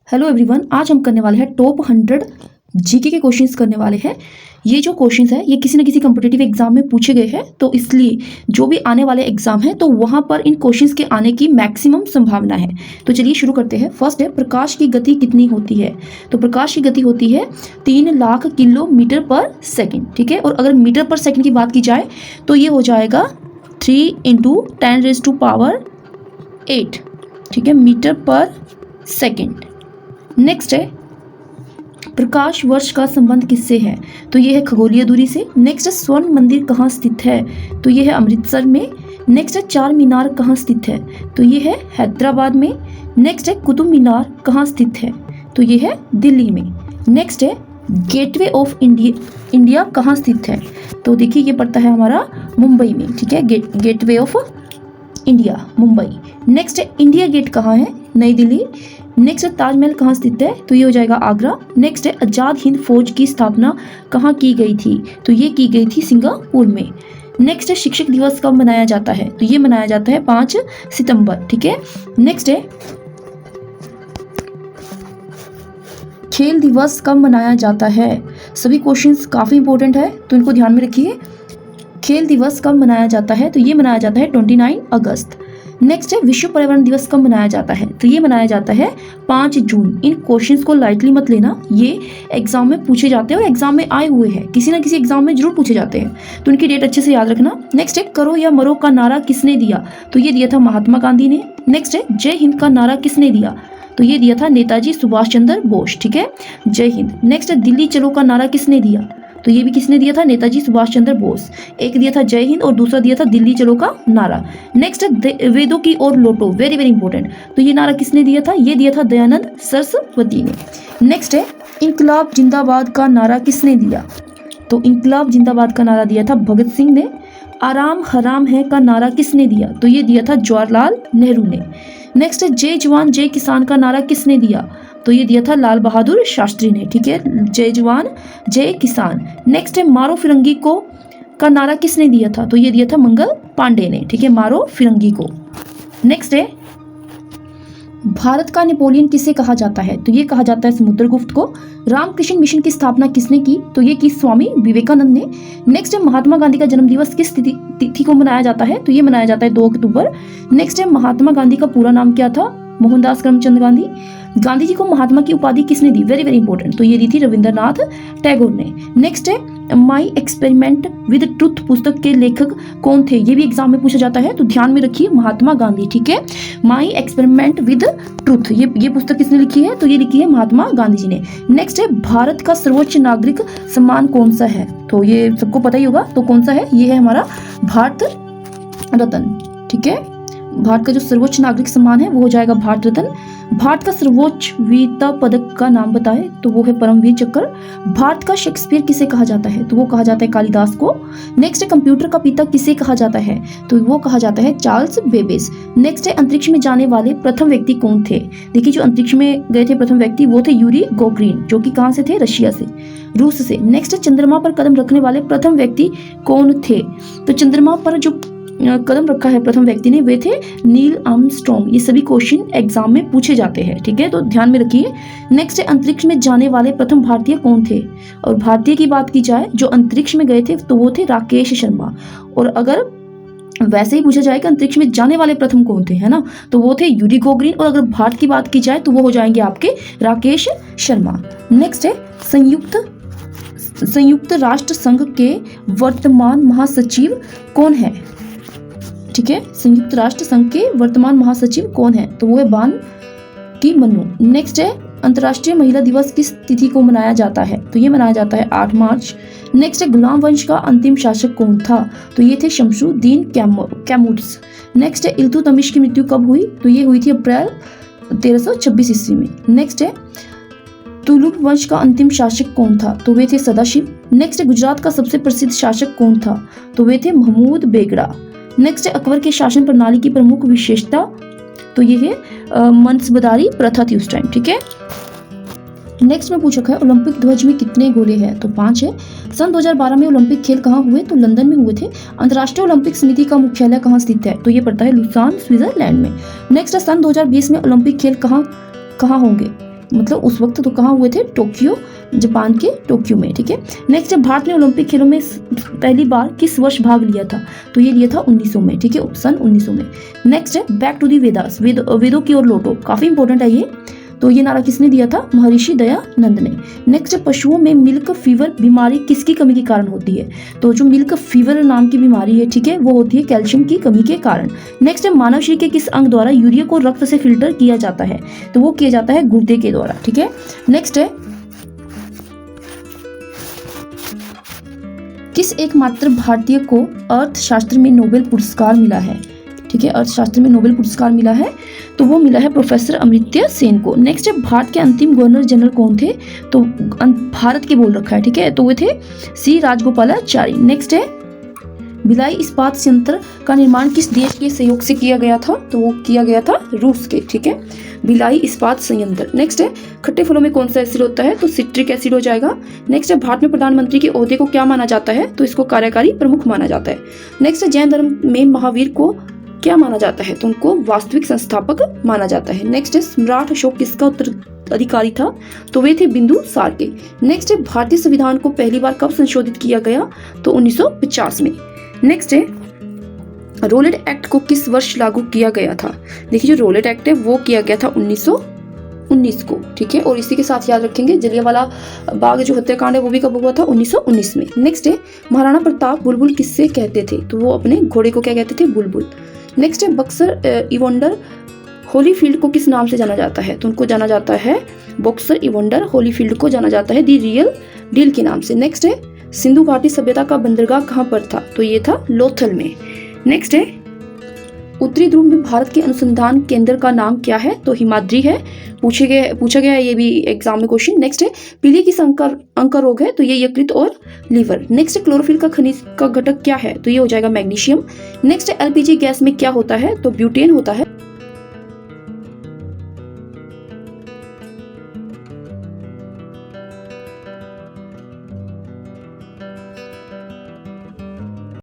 Hello everyone, आज हम करने वाले हैं टॉप 100 जीके के क्वेश्चंस करने वाले हैं। ये जो क्वेश्चंस है ये किसी न किसी कॉम्पिटिटिव एग्जाम में पूछे गए हैं, तो इसलिए जो भी आने वाले एग्जाम है तो वहां पर इन क्वेश्चंस के आने की मैक्सिमम संभावना है। तो चलिए शुरू करते हैं। फर्स्ट है, प्रकाश की गति कितनी होती है? तो प्रकाश की गति होती है 3 लाख किलोमीटर पर सेकेंड। ठीक है, और अगर मीटर पर सेकेंड की बात की जाए तो ये हो जाएगा 3 × 10⁸ ठीक है, मीटर पर सेकेंड। नेक्स्ट है, प्रकाश वर्ष का संबंध किससे है? तो ये है खगोलीय दूरी से। नेक्स्ट है, स्वर्ण मंदिर कहाँ स्थित है? तो ये है अमृतसर में। नेक्स्ट है, चार मीनार कहाँ स्थित है? तो ये है हैदराबाद में। नेक्स्ट है, कुतुब मीनार कहाँ स्थित है? तो ये है दिल्ली में। नेक्स्ट है, गेटवे ऑफ इंडिया कहाँ स्थित है? तो देखिए ये पड़ता है हमारा मुंबई में। ठीक है, gateway of India Mumbai. Next है, इंडिया गेट कहाँ है? नई दिल्ली। नेक्स्ट है, ताजमहल कहाँ स्थित है? तो ये हो जाएगा आगरा। नेक्स्ट है, आजाद हिंद फौज की स्थापना कहाँ की गई थी? तो ये की गई थी सिंगापुर में। नेक्स्ट है, शिक्षक दिवस कब मनाया जाता है? तो ये मनाया जाता है 5 सितंबर। ठीक है। नेक्स्ट है, खेल दिवस कब मनाया जाता है? सभी क्वेश्चंस काफी इंपॉर्टेंट है तो इनको ध्यान में रखिए। खेल दिवस कब मनाया जाता है? तो ये मनाया जाता है 29 अगस्त। नेक्स्ट है, विश्व पर्यावरण दिवस कब मनाया जाता है? तो ये मनाया जाता है 5 जून। इन क्वेश्चंस को लाइटली मत लेना, ये एग्जाम में पूछे जाते हैं और एग्जाम में आए हुए हैं, किसी ना किसी एग्जाम में जरूर पूछे जाते हैं, तो इनकी डेट अच्छे से याद रखना। नेक्स्ट है, करो या मरो का नारा किसने दिया? तो ये दिया था महात्मा गांधी ने। नेक्स्ट है, जय हिंद का नारा किसने दिया? तो ये दिया था नेताजी सुभाष चंद्र बोस। ठीक है, जय हिंद। नेक्स्ट है, दिल्ली चलो का नारा किसने दिया? तो ये भी किसने दिया था? नेताजी सुभाष चंद्र बोस। एक दिया था जय हिंद और दूसरा दिया था दिल्ली चलो का नारा। नेक्स्ट है, वेदों की ओर लौटो, वेरी वेरी इंपॉर्टेंट। तो ये नारा किसने दिया था? ये दिया था दयानंद सरस्वती ने। नेक्स्ट है, इंकलाब जिंदाबाद का नारा किसने दिया? तो इंकलाब जिंदाबाद का नारा दिया था भगत सिंह ने। आराम हराम है का नारा किसने दिया? तो ये दिया था जवाहरलाल नेहरू ने। नेक्स्ट है, जय जवान जय किसान का नारा किसने दिया? तो ये दिया था लाल बहादुर शास्त्री ने। ठीक है, जय जवान जय किसान। नेक्स्ट है, मारो फिरंगी को का नारा किसने दिया था? तो ये दिया था मंगल पांडे ने। ठीक है, मारो फिरंगी को। नेक्स्ट है, भारत का नेपोलियन किसे कहा जाता है? तो ये कहा जाता है समुद्रगुप्त को। रामकृष्ण मिशन की स्थापना किसने की? तो ये की स्वामी विवेकानंद ने। नेक्स्ट है, महात्मा गांधी का जन्म दिवस किस तिथि को मनाया जाता है? तो ये मनाया जाता है 2 अक्टूबर। नेक्स्ट है, महात्मा गांधी का पूरा नाम क्या था? मोहनदास करमचंद गांधी। गांधी जी को महात्मा की उपाधि किसने दी? Very very important. तो ये दी थी रविंद्रनाथ टैगोर ने। नेक्स्ट है, माई एक्सपेरिमेंट विद ट्रुथ पुस्तक के लेखक कौन थे? ये भी एग्जाम में पूछा जाता है तो ध्यान में रखिए, महात्मा गांधी। ठीक है, माई एक्सपेरिमेंट विद ट्रुथ, ये पुस्तक किसने लिखी है? तो ये लिखी है महात्मा गांधी जी ने। नेक्स्ट है, भारत का सर्वोच्च नागरिक सम्मान कौन सा है? तो ये सबको पता ही होगा, तो कौन सा है? ये है हमारा भारत रत्न। ठीक है, भारत का जो सर्वोच्च नागरिक सम्मान है वो हो जाएगा भारत रत्न। भारत का सर्वोच्च वीरता पदक का नाम बताए? तो वो है परमवीर चक्र। भारत का शेक्सपियर किसे कहा जाता है? तो वो कहा जाता है कालिदास को। नेक्स्ट है, कंप्यूटर का पिता किसे कहा जाता है? तो वो कहा जाता है चार्ल्स बेबेज। नेक्स्ट है, अंतरिक्ष में जाने वाले प्रथम व्यक्ति कौन थे? देखिए, जो अंतरिक्ष में गए थे प्रथम व्यक्ति वो थे यूरी गोगरिन, जो कि कहाँ से थे? रशिया से, रूस से। नेक्स्ट है, चंद्रमा पर कदम रखने वाले प्रथम व्यक्ति कौन थे? तो चंद्रमा पर जो कदम रखा है प्रथम व्यक्ति ने वे थे नील आर्मस्ट्रॉन्ग। ये सभी क्वेश्चन एग्जाम में पूछे जाते हैं। ठीक है, तो ध्यान में रखिए। नेक्स्ट है, अंतरिक्ष में जाने वाले प्रथम भारतीय कौन थे? और भारतीय की बात की जाए जो अंतरिक्ष में गए थे तो वो थे राकेश शर्मा। और अगर वैसे ही पूछा जाए कि अंतरिक्ष में जाने वाले प्रथम कौन थे, है ना, तो वो थे यूरी गोगरिन। और अगर भारत की बात की जाए तो वो हो जाएंगे आपके राकेश शर्मा। नेक्स्ट है, संयुक्त राष्ट्र संघ के वर्तमान महासचिव कौन है? ठीक है, संयुक्त राष्ट्र संघ के वर्तमान महासचिव कौन है? तो वो है बान की मनु। नेक्स्ट है, अंतर्राष्ट्रीय महिला दिवस किस तिथि को मनाया जाता है? तो ये मनाया जाता है 8 मार्च। नेक्स्ट है, गुलाम वंश का अंतिम शासक कौन था? तो ये थे शमशुद्दीन कैमुट्स। नेक्स्ट है, इल्तुतमिश की मृत्यु कब हुई? तो ये हुई थी अप्रैल 1326 ईस्वी में। नेक्स्ट है, तुगलक वंश का अंतिम शासक कौन था? तो वे थे सदाशिव। नेक्स्ट है, गुजरात का सबसे प्रसिद्ध शासक कौन था? तो वे थे महमूद बेगड़ा। नेक्स्ट है, अकबर के शासन प्रणाली की प्रमुख विशेषता? तो ये है मनसबदारी प्रथा थी उस टाइम। ठीक है, नेक्स्ट में पूछा है, ओलंपिक ध्वज में कितने गोले हैं? तो 5 है। सन 2012 में ओलंपिक खेल कहाँ हुए? तो लंदन में हुए थे। अंतर्राष्ट्रीय ओलंपिक समिति का मुख्यालय कहाँ स्थित है? तो ये पड़ता है लुसान, स्विट्जरलैंड में। नेक्स्ट है, सन 2020 में ओलंपिक खेल कहाँ होंगे? मतलब उस वक्त तो कहाँ हुए थे, टोक्यो, जापान के टोक्यो में, ठीक है। नेक्स्ट है भारत ने ओलंपिक खेलों में पहली बार किस वर्ष भाग लिया था, तो ये लिया था 1900 में, ठीक है, सन 1900 में। नेक्स्ट है बैक टू दी वेदास, वेदों की ओर लौटो, काफी इंपॉर्टेंट है ये, तो ये नारा किसने दिया था, महर्षि दयानंद ने। नेक्स्ट है पशुओं में मिल्क फीवर बीमारी किसकी कमी के कारण होती है, तो जो मिल्क फीवर नाम की बीमारी है, ठीक है, वो होती है कैल्शियम की कमी के कारण। नेक्स्ट है मानव शरीर के किस अंग द्वारा यूरिया को रक्त से फिल्टर किया जाता है, तो वो किया जाता है गुर्दे के द्वारा, ठीक है। नेक्स्ट है किस एकमात्र भारतीय को अर्थशास्त्र में नोबेल पुरस्कार मिला है, ठीक है, अर्थशास्त्र में नोबेल पुरस्कार मिला है, तो वो मिला है प्रोफेसर अमर्त्य सेन को। नेक्स्ट है भारत के अंतिम गवर्नर जनरल कौन थे, तो भारत के बोल रखा है, ठीक है, तो वो थे सी राजगोपालाचारी। नेक्स्ट है भिलाई इस्पात संयंत्र का निर्माण किस देश के सहयोग से किया गया था, तो वो किया गया था रूस के, ठीक है, भिलाई इस्पात संयंत्र। नेक्स्ट है खट्टे फलों में कौन सा एसिड होता है, तो सिट्रिक एसिड हो जाएगा। नेक्स्ट है भारत में प्रधानमंत्री के ओहदे को क्या माना जाता है, तो इसको कार्यकारी प्रमुख माना जाता है। नेक्स्ट है जैन धर्म में महावीर को क्या माना जाता है, तो उनको वास्तविक संस्थापक माना जाता है। नेक्स्ट है सम्राट अशोक किसका उत्तराधिकारी था, तो वे थे बिंदुसार के। नेक्स्ट है भारतीय संविधान को पहली बार कब संशोधित किया गया, तो 1950 में। नेक्स्ट है रोलेट एक्ट को किस वर्ष लागू किया गया था, देखिए जो रोलेट एक्ट है वो किया गया था 1919 को, ठीक है, और इसी के साथ याद रखेंगे जलियांवाला बाग जो हत्याकांड है वो भी कब हुआ था, 1919 में। नेक्स्ट है महाराणा प्रताप बुलबुल किससे कहते थे, तो वो अपने घोड़े को क्या कहते थे, बुलबुल। नेक्स्ट है बक्सर इवोंडर होलीफील्ड को किस नाम से जाना जाता है, तो उनको जाना जाता है बॉक्सर इवोंडर होलीफील्ड को जाना जाता है दी रियल डील के नाम से। नेक्स्ट है सिंधु घाटी सभ्यता का बंदरगाह कहाँ पर था, तो ये था लोथल में। नेक्स्ट है उत्तरी ध्रुव में भारत के अनुसंधान केंद्र का नाम क्या है, तो हिमाद्री है, पूछा गया है ये भी एग्जाम में क्वेश्चन। नेक्स्ट है पीलिया किस अंग का रोग है, तो ये यकृत और लीवर। नेक्स्ट है क्लोरोफिल का खनिज का घटक क्या है, तो ये हो जाएगा मैग्नीशियम। नेक्स्ट है एलपीजी गैस में क्या होता है, तो ब्यूटेन होता है।